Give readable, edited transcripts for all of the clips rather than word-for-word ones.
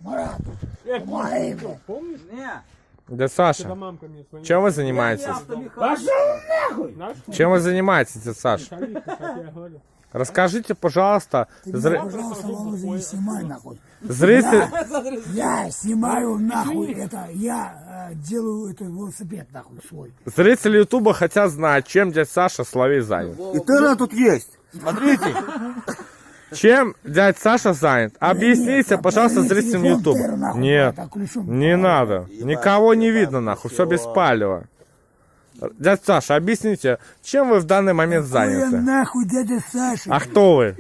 Марат, помогай, блядь. Помнишь? Не. Дядя Саша, Когда мамка мне звонила. чем вы занимаетесь? Пошел нахуй! Знаешь, Чем вы занимаетесь, дядя Саша? Шарик, как я говорю. Расскажите, пожалуйста, Ты меня, пожалуйста, Володя, не снимай нахуй. зритель... Я снимаю нахуй это, я делаю этот велосипед нахуй свой. Зрители Ютуба хотят знать, чем дядя Саша Соловей занят. И ты тут есть. Смотрите. Чем дядя Саша занят? Объясните, пожалуйста, зрителям Ютуба. Нет, не надо. Никого не видно, нахуй. Все без палева. Дядя Саша, объясните, чем вы в данный момент Я заняты? нахуй дядя Саша. А кто вы?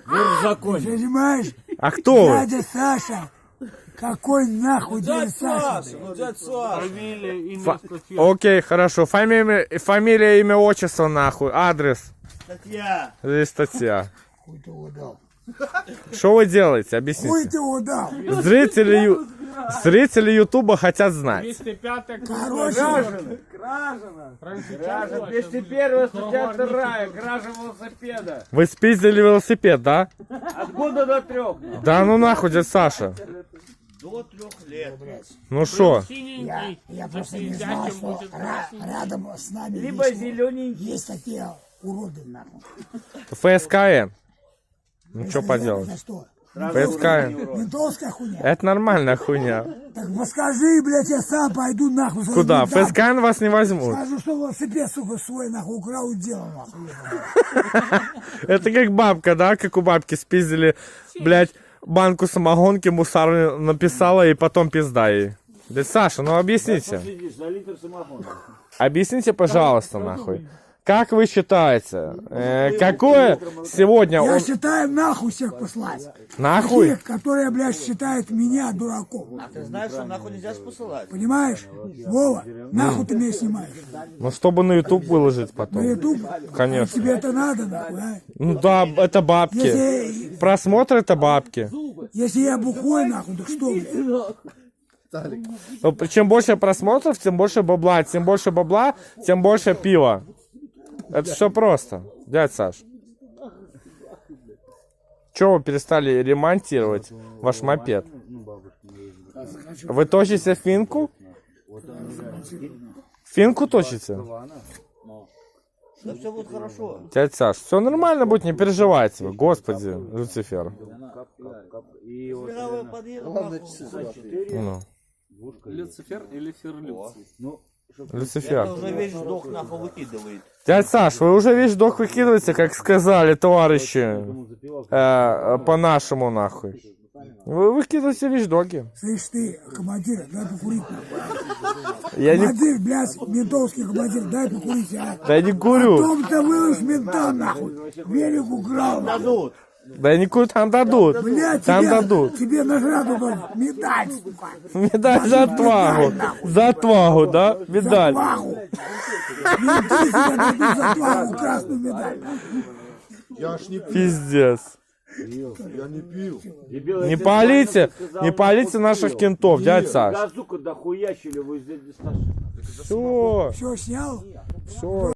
Понимаешь? А кто вы? Дядя Саша. Какой нахуй дядя Саша? Фамилия, имя, статья. Окей, хорошо. Фамилия, имя, отчество, нахуй. Адрес. Статья. Здесь статья. Хуй ты его дал. Что вы делаете? Хуй Объясните. ты его дал. Зрители Ютуба хотят знать. 205-я Короче, Кражена. 201 статья 2. Кража велосипеда. Вы спиздили велосипед, да? От года до 3. Да ну нахуй, дядя Саша. До 3 лет. Ну что? я просто не знал, что рядом с нами Либо зелененький. есть такие уроды нахуй. ФСКН. Ну что поделать? За что? ФСКН. Ментовская хуйня. Это нормальная хуйня. Так подскажи, блядь, я сам пойду нахуй. свой Куда? ментам. ФСКН вас не возьмут. Скажу, что велосипед, сука, свой нахуй украл и делал нахуй. Это как бабка, да? Как у бабки спиздили, блядь, банку самогонки, мусор написала и потом пизда ей. Да, Саша, ну объясните. За литр самогона. Объясните, пожалуйста, нахуй. Как вы считаете, какое сегодня... Я считаю нахуй всех послать. Нахуй? Тех, которые, блядь, считают меня дураком. Ты знаешь, что нахуй нельзя посылать. Понимаешь? Вова, нахуй ты меня снимаешь? Ну, чтобы на YouTube выложить На потом. ютуб? Конечно. Тебе это надо, нахуй, а? Ну да, это бабки. Если, Просмотр это бабки. если я бухой, нахуй, так что, блядь? Ну, чем больше просмотров, тем больше бабла. Тем больше бабла, тем больше пива. Это все просто, дядя Саш. Чего вы перестали ремонтировать ваш мопед? Вы точите финку? Финку точите? Да все будет хорошо. Дядя Саш, все нормально будет, не переживайте вы. Господи, Люцифер. Мировой подъезд, нахуй. Ну, Люцифер или Ферлюций? Люцифер. Это уже весь вдох нахуй выкидывает. Дядя Саш, вы уже весь вдох выкидываете, как сказали товарищи, по-нашему нахуй. Вы выкидываете вещдоки. Слышь ты, командир, дай покурить, нахуй. Я не... Командир, блядь, ментовский командир, дай покурить, а? Да я не курю. Потом ты выложишь мента, нахуй. Велик украл, нахуй. Дадут. Да я не курю, там дадут. Блядь, Там тебе, дадут. тебе награду дадут. Медаль, сука. Медаль за отвагу. За отвагу, да? Медаль. Отвагу. Менты тебе дадут за отвагу красную медаль. Пиздец. Я не пил. Не палите наших кентов, дядя Саш. Газуку дохуячили вы здесь. Все, Все, снял? все.